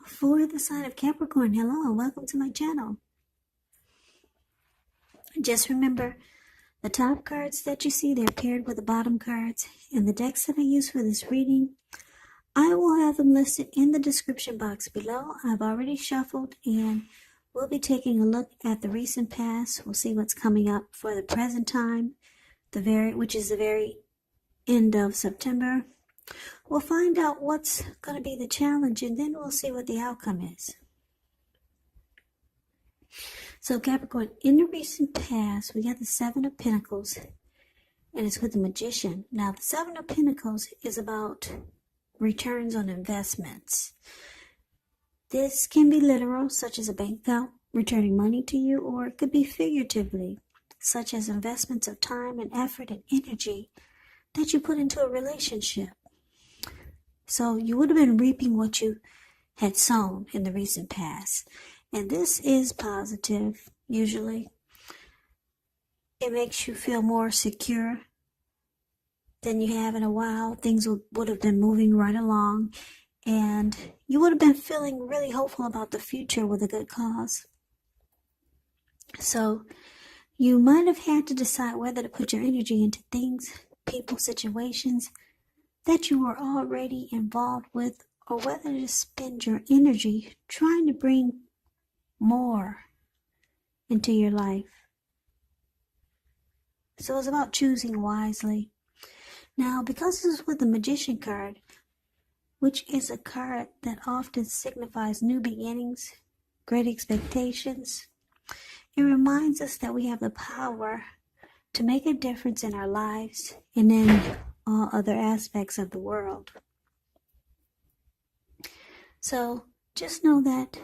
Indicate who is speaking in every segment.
Speaker 1: For the sign of Capricorn, hello and welcome to my channel. Just remember, the top cards that you see, they're paired with the bottom cards. And the decks that I use for this reading, I will have them listed in the description box below. I've already shuffled and we'll be taking a look at the recent past. We'll see what's coming up for the present time, which is the very end of September. We'll find out what's going to be the challenge, and then we'll see what the outcome is. So Capricorn, in the recent past, we got the Seven of Pentacles, and it's with the Magician. Now, the Seven of Pentacles is about returns on investments. This can be literal, such as a bank account returning money to you, or it could be figuratively, such as investments of time and effort and energy that you put into a relationship. So you would have been reaping what you had sown in the recent past. And this is positive, usually. It makes you feel more secure than you have in a while. Things would have been moving right along. And you would have been feeling really hopeful about the future with a good cause. So you might have had to decide whether to put your energy into things, people, situations that you were already involved with, or whether to spend your energy trying to bring more into your life. So it's about choosing wisely. Now, because this is with the Magician card, which is a card that often signifies new beginnings, great expectations, it reminds us that we have the power to make a difference in our lives and in all other aspects of the world. So just know that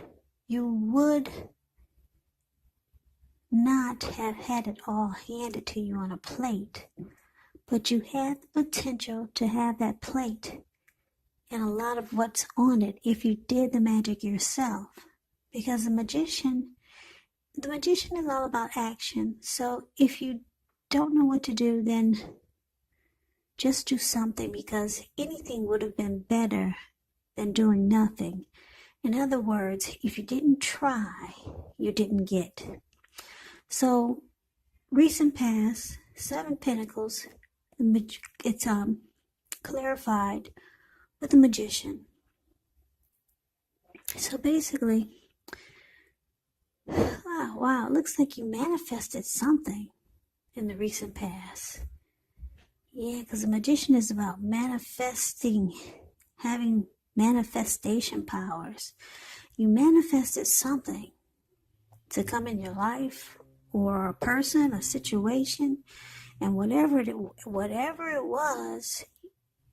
Speaker 1: you would not have had it all handed to you on a plate, but you had the potential to have that plate and a lot of what's on it if you did the magic yourself. Because the magician is all about action. So if you don't know what to do, then just do something, because anything would have been better than doing nothing. In other words, if you didn't try, you didn't get. So, recent past, Seven Pentacles, it's clarified with the Magician. So basically, wow, it looks like you manifested something in the recent past. Yeah, because the Magician is about manifesting, having manifestation powers. You manifested something to come in your life, or a person, a situation, and whatever it was,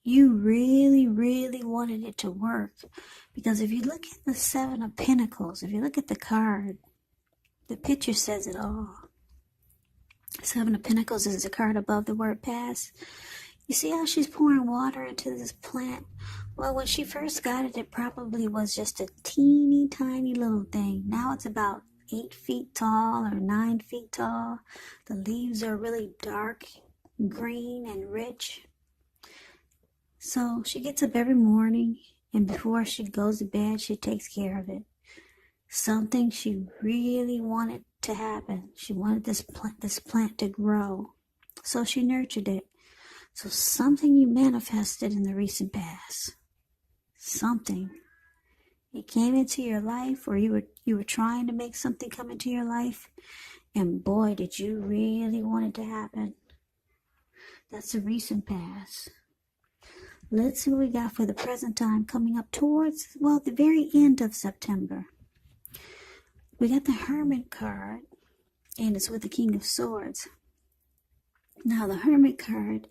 Speaker 1: you really, really wanted it to work. Because if you look at the Seven of Pentacles, if you look at the card, the picture says it all. Seven of Pentacles is the card above the word past. You see how she's pouring water into this plant? Well, when she first got it, it probably was just a teeny tiny little thing. Now it's about 8 feet tall or 9 feet tall. The leaves are really dark green and rich. So she gets up every morning, and before she goes to bed, she takes care of it. Something she really wanted to happen. She wanted this plant to grow. So she nurtured it. So something you manifested in the recent past. Something. It came into your life, or you were trying to make something come into your life, and boy, did you really want it to happen. That's the recent past. Let's see what we got for the present time, coming up towards, well, the very end of September. We got the Hermit card, and it's with the King of Swords. Now, the Hermit card,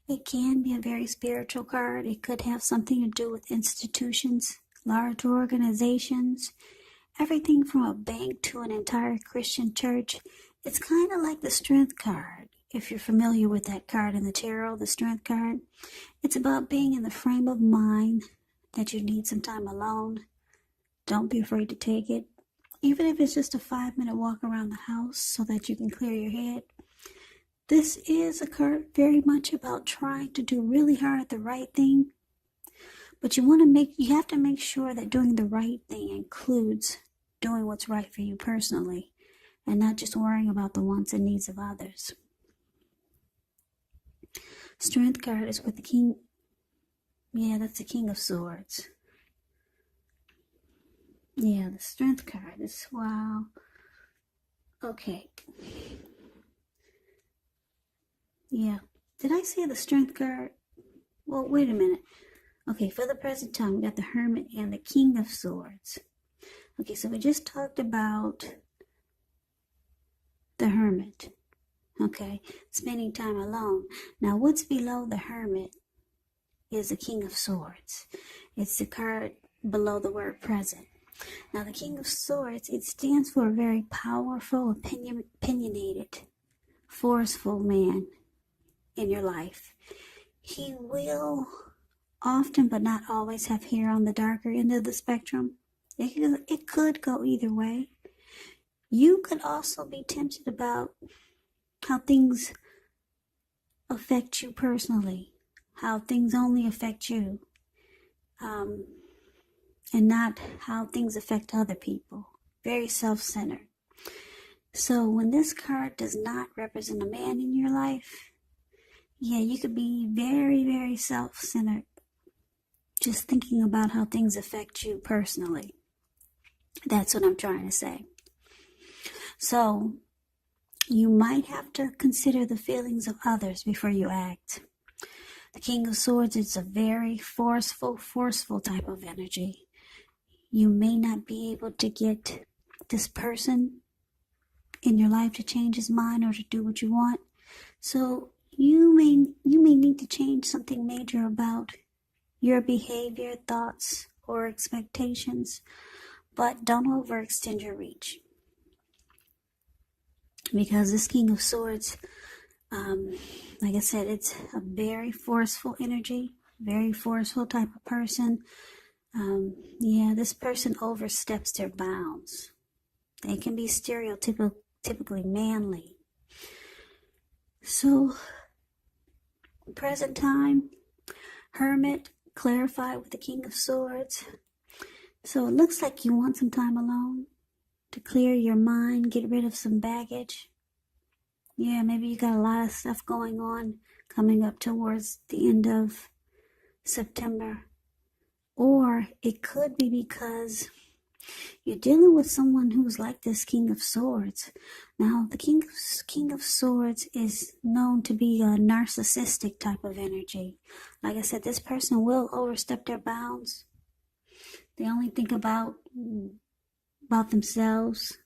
Speaker 1: it can be a very spiritual card. It could have something to do with institutions, large organizations, everything from a bank to an entire Christian church. It's kind of like the Strength card. If you're familiar with that card in the tarot, the Strength card, it's about being in the frame of mind that you need some time alone. Don't be afraid to take it. Even if it's just a 5-minute walk around the house so that you can clear your head. This is a card very much about trying to do really hard at the right thing, But you have to make sure that doing the right thing includes doing what's right for you personally and not just worrying about the wants and needs of others. Strength card is with the King. Yeah, that's the King of Swords. Yeah, the Strength card is, wow. Okay. Yeah. Did I say the Strength card? Well, wait a minute. Okay, for the present time, we got the Hermit and the King of Swords. Okay, so we just talked about the Hermit. Okay, spending time alone. Now, what's below the Hermit is the King of Swords. It's the card below the word present. Now, the King of Swords, it stands for a very powerful, opinionated, forceful man in your life. He will often, but not always, have hair on the darker end of the spectrum. It could go either way. You could also be tempted about how things affect you personally, how things only affect you, and not how things affect other people. Very self-centered. So when this card does not represent a man in your life, yeah, you could be very, very self-centered, just thinking about how things affect you personally. That's what I'm trying to say. So you might have to consider the feelings of others before you act. The King of Swords is a very forceful type of energy. You may not be able to get this person in your life to change his mind or to do what you want. So you may need to change something major about your behavior, thoughts, or expectations, but don't overextend your reach. Because this King of Swords, like I said, it's a very forceful energy, very forceful type of person. Yeah, this person oversteps their bounds. They can be stereotypically manly. So, present time, Hermit, clarified with the King of Swords. So it looks like you want some time alone to clear your mind, get rid of some baggage. Yeah, maybe you got a lot of stuff going on coming up towards the end of September. Or it could be because you're dealing with someone who's like this King of Swords. Now, the King of Swords is known to be a narcissistic type of energy. Like I said, this person will overstep their bounds. They only think about themselves.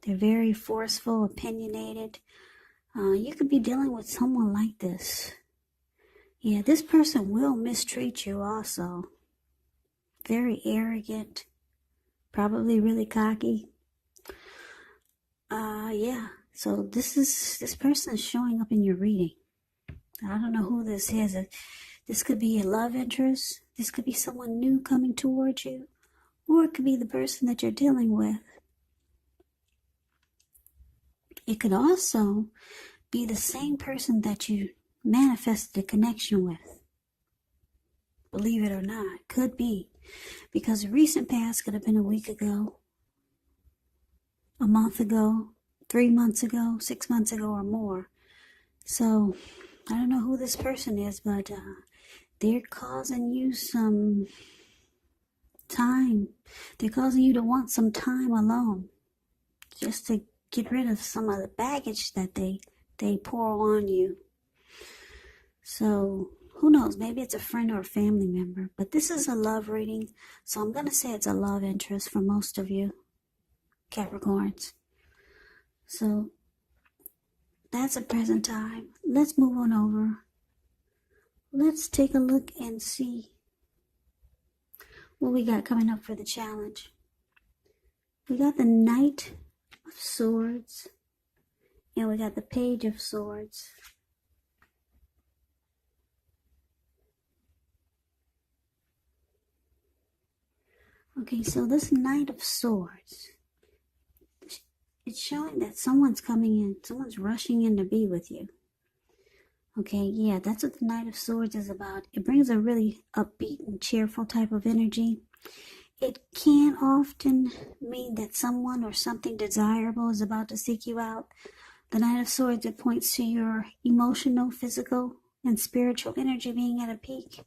Speaker 1: They're very forceful, opinionated. You could be dealing with someone like this. Yeah, this person will mistreat you also. Very arrogant. Probably really cocky. Yeah. So this person is showing up in your reading. I don't know who this is. This could be a love interest. This could be someone new coming towards you. Or it could be the person that you're dealing with. It could also be the same person that you manifested a connection with. Believe it or not, could be. Because the recent past could have been a week ago, a month ago, 3 months ago, 6 months ago, or more. So, I don't know who this person is, but they're causing you some time. They're causing you to want some time alone. Just to get rid of some of the baggage that they pour on you. So, who knows? Maybe it's a friend or a family member. But this is a love reading. So I'm going to say it's a love interest for most of you Capricorns. So that's a present time. Let's move on over. Let's take a look and see what we got coming up for the challenge. We got the Knight of Swords. And we got the Page of Swords. Okay, so this Knight of Swords, it's showing that someone's coming in, someone's rushing in to be with you. Okay, yeah, that's what the Knight of Swords is about. It brings a really upbeat and cheerful type of energy. It can often mean that someone or something desirable is about to seek you out. The Knight of Swords, it points to your emotional, physical, and spiritual energy being at a peak.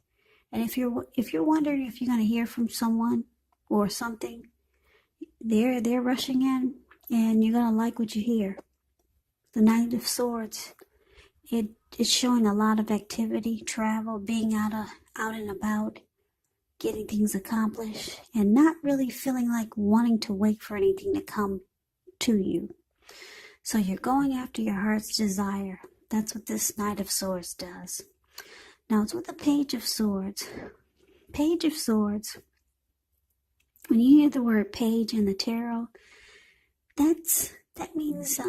Speaker 1: And if you're wondering if you're going to hear from someone or something, they're rushing in, and you're going to like what you hear. The Knight of Swords, it's showing a lot of activity, travel, being out and about, getting things accomplished, and not really feeling like wanting to wait for anything to come to you. So you're going after your heart's desire. That's what this Knight of Swords does. Now it's with the Page of Swords. Page of Swords, when you hear the word page in the tarot, that means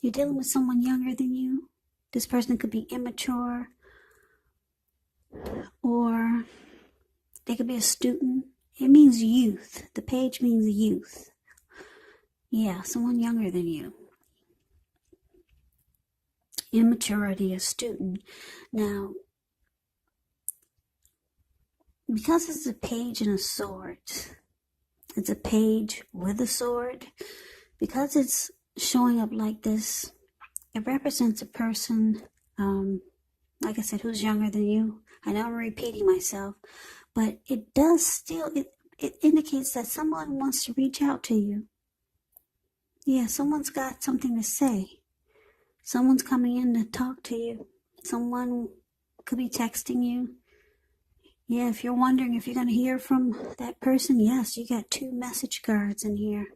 Speaker 1: you're dealing with someone younger than you. This person could be immature, or they could be a student. It means youth. The page means youth. Yeah, someone younger than you. Immaturity, a student. Now, because it's a page and a sword, it's a page with a sword, because it's showing up like this, it represents a person, like I said, who's younger than you. I know I'm repeating myself, but it does still, it indicates that someone wants to reach out to you. Yeah, someone's got something to say. Someone's coming in to talk to you. Someone could be texting you. Yeah, if you're wondering if you're going to hear from that person, yes, you got 2 message cards in here.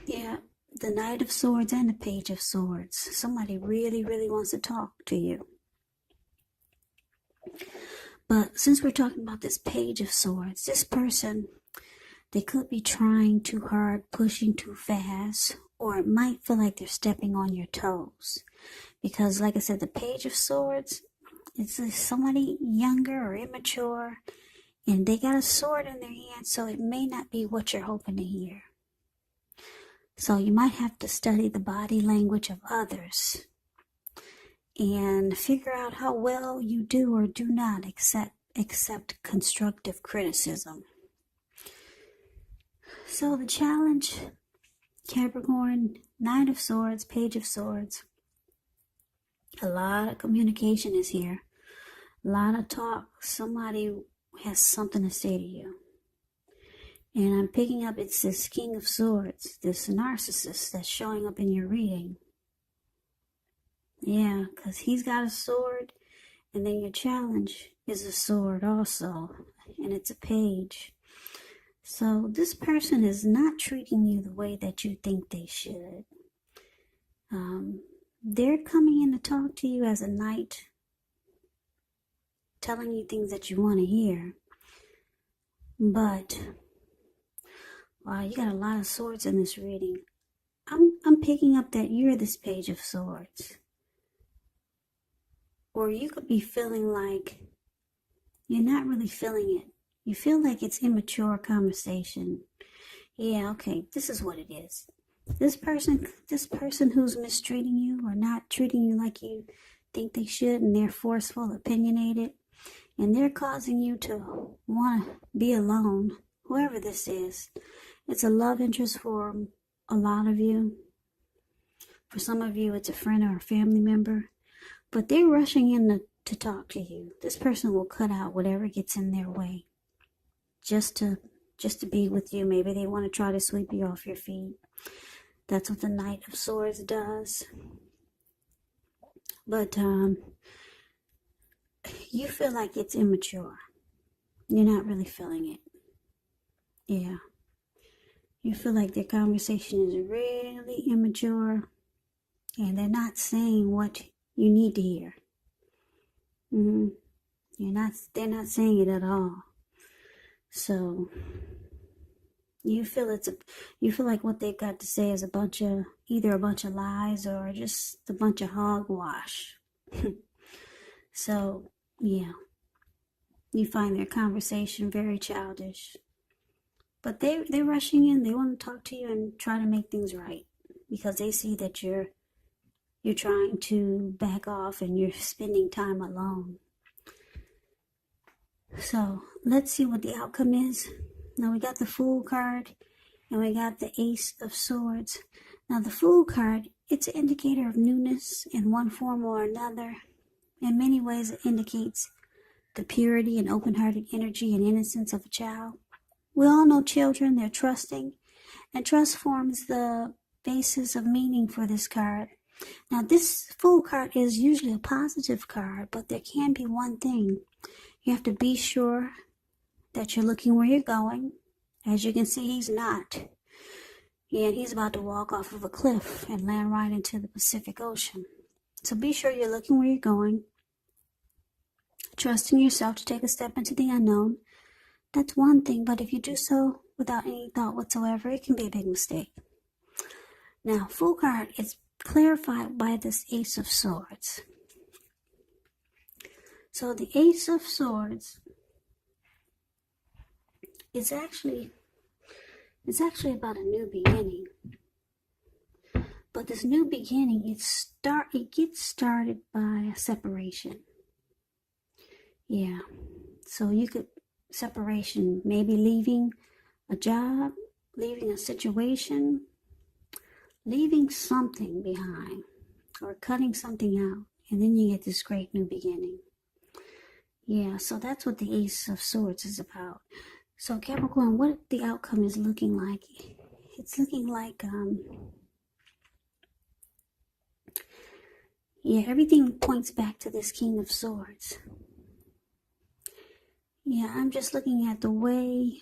Speaker 1: Yeah, the Knight of Swords and the Page of Swords. Somebody really, really wants to talk to you. But since we're talking about this Page of Swords, this person, they could be trying too hard, pushing too fast, or it might feel like they're stepping on your toes. Because, like I said, the Page of Swords, it's somebody younger or immature, and they got a sword in their hand, so it may not be what you're hoping to hear. So you might have to study the body language of others and figure out how well you do or do not accept constructive criticism. So the challenge, Capricorn, Knight of Swords, Page of Swords. A lot of communication is here. A lot of talk. Somebody has something to say to you. And I'm picking up, it's this King of Swords, this Narcissist that's showing up in your reading. Yeah, because he's got a sword, and then your challenge is a sword also, and it's a page. So this person is not treating you the way that you think they should. They're coming in to talk to you as a knight, telling you things that you want to hear. But, wow, you got a lot of swords in this reading. I'm picking up that you're this Page of Swords. Or you could be feeling like you're not really feeling it. You feel like it's immature conversation. Yeah, okay, this is what it is. This person who's mistreating you or not treating you like you think they should, and they're forceful, opinionated, and they're causing you to want to be alone, whoever this is. It's a love interest for a lot of you. For some of you, it's a friend or a family member. But they're rushing in to talk to you. This person will cut out whatever gets in their way just to be with you. Maybe they want to try to sweep you off your feet. That's what the Knight of Swords does. But you feel like it's immature. You're not really feeling it. Yeah. You feel like their conversation is really immature, and they're not saying what you need to hear. They're not saying it at all. So you feel like what they've got to say is either a bunch of lies or just a bunch of hogwash. So yeah, you find their conversation very childish. But they're rushing in. They want to talk to you and try to make things right. because they see that you're trying to back off and you're spending time alone. So let's see what the outcome is. Now we got the Fool card and we got the Ace of Swords. Now the Fool card, it's an indicator of newness in one form or another. In many ways it indicates the purity and open-hearted energy and innocence of a child. We all know children, they're trusting, and trust forms the basis of meaning for this card. Now this Fool card is usually a positive card, but there can be one thing. You have to be sure that you're looking where you're going. As you can see, he's not. And he's about to walk off of a cliff and land right into the Pacific Ocean. So be sure you're looking where you're going. Trusting yourself to take a step into the unknown. That's one thing, but if you do so without any thought whatsoever, it can be a big mistake. Now, Fool card is clarified by this Ace of Swords. So the Ace of Swords is actually about a new beginning. But this new beginning, it gets started by a separation. Yeah. So separation, maybe leaving a job, leaving a situation, leaving something behind, or cutting something out, and then you get this great new beginning. Yeah, so that's what the Ace of Swords is about. So Capricorn, what the outcome is looking like? It's looking like, everything points back to this King of Swords. Yeah, I'm just looking at the way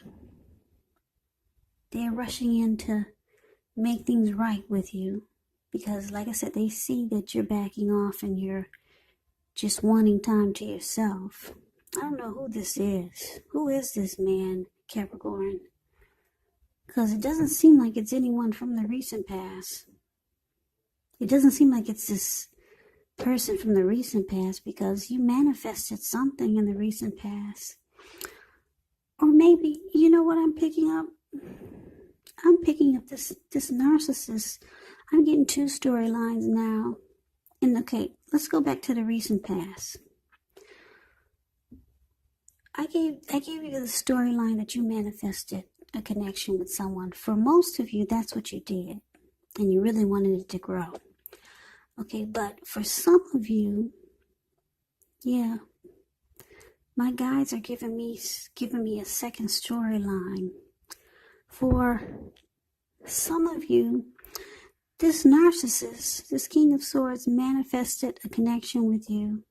Speaker 1: they're rushing in to make things right with you. Because, like I said, they see that you're backing off and you're just wanting time to yourself. I don't know who this is. Who is this man, Capricorn? Because it doesn't seem like it's anyone from the recent past. It doesn't seem like it's this person from the recent past, because you manifested something in the recent past. Or maybe, you know what I'm picking up? I'm picking up this narcissist. I'm getting two storylines now. And okay, let's go back to the recent past. I gave you the storyline that you manifested a connection with someone. For most of you, that's what you did. And you really wanted it to grow. Okay, but for some of you, yeah, my guides are giving me a second storyline. For some of you, this narcissist, this King of Swords, manifested a connection with you.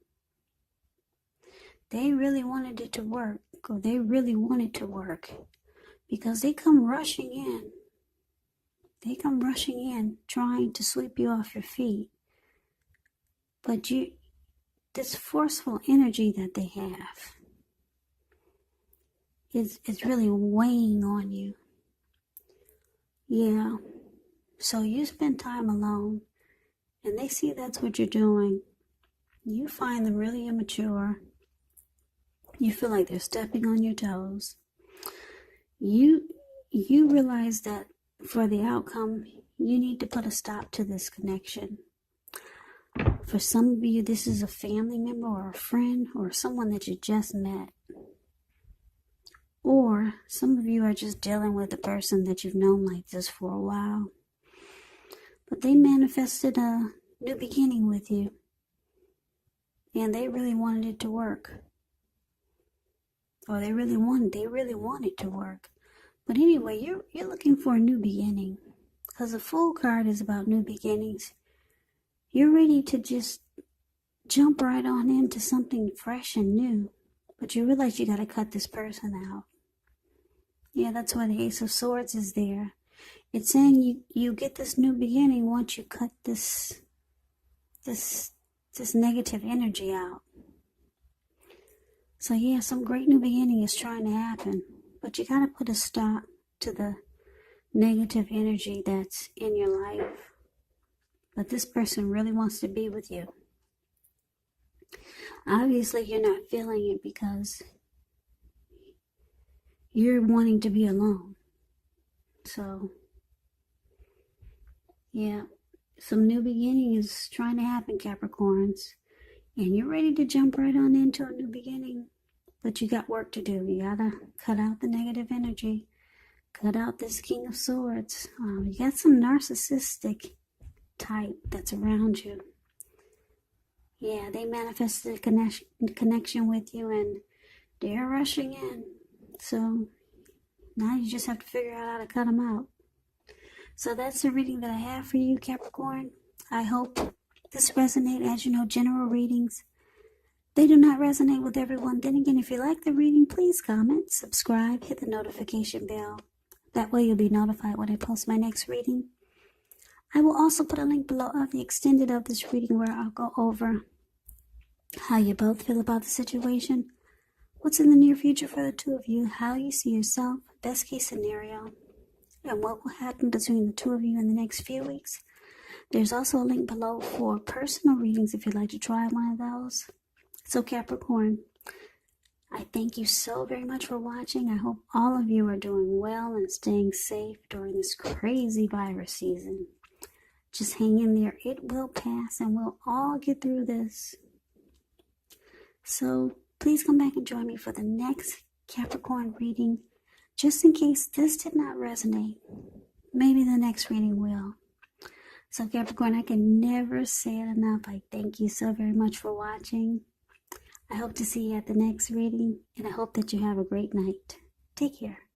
Speaker 1: They really wanted it to work, or they really wanted to work, because they come rushing in. They come rushing in, trying to sweep you off your feet. But this forceful energy that they have is really weighing on you. Yeah. So you spend time alone, and they see that's what you're doing. You find them really immature. You feel like they're stepping on your toes. You realize that for the outcome, you need to put a stop to this connection. For some of you, this is a family member or a friend or someone that you just met. Or some of you are just dealing with a person that you've known like this for a while. But they manifested a new beginning with you. And they really wanted it to work. Or they really want it to work. But anyway, you're looking for a new beginning. Because the Fool card is about new beginnings. You're ready to just jump right on into something fresh and new. But you realize you got to cut this person out. Yeah, that's why the Ace of Swords is there. It's saying you get this new beginning once you cut this negative energy out. So yeah, some great new beginning is trying to happen. But you got to put a stop to the negative energy that's in your life. But this person really wants to be with you. Obviously, you're not feeling it because you're wanting to be alone. So, Yeah, some new beginning is trying to happen, Capricorns. And you're ready to jump right on into a new beginning. But you got work to do. You gotta cut out the negative energy. Cut out this King of Swords. You got some narcissistic type that's around you. Yeah, they manifested a connection with you and they're rushing in. So now you just have to figure out how to cut them out. So that's the reading that I have for you, Capricorn. I hope this resonates. As you know, general readings, they do not resonate with everyone. Then again, if you like the reading, please comment, subscribe, hit the notification bell. That way you'll be notified when I post my next reading. I will also put a link below of the extended of this reading where I'll go over how you both feel about the situation, what's in the near future for the two of you, how you see yourself, best case scenario, and what will happen between the two of you in the next few weeks. There's also a link below for personal readings if you'd like to try one of those. So Capricorn, I thank you so very much for watching. I hope all of you are doing well and staying safe during this crazy virus season. Just hang in there. It will pass and we'll all get through this. So please come back and join me for the next Capricorn reading. Just in case this did not resonate, maybe the next reading will. So Capricorn, I can never say it enough. I thank you so very much for watching. I hope to see you at the next reading, and I hope that you have a great night. Take care.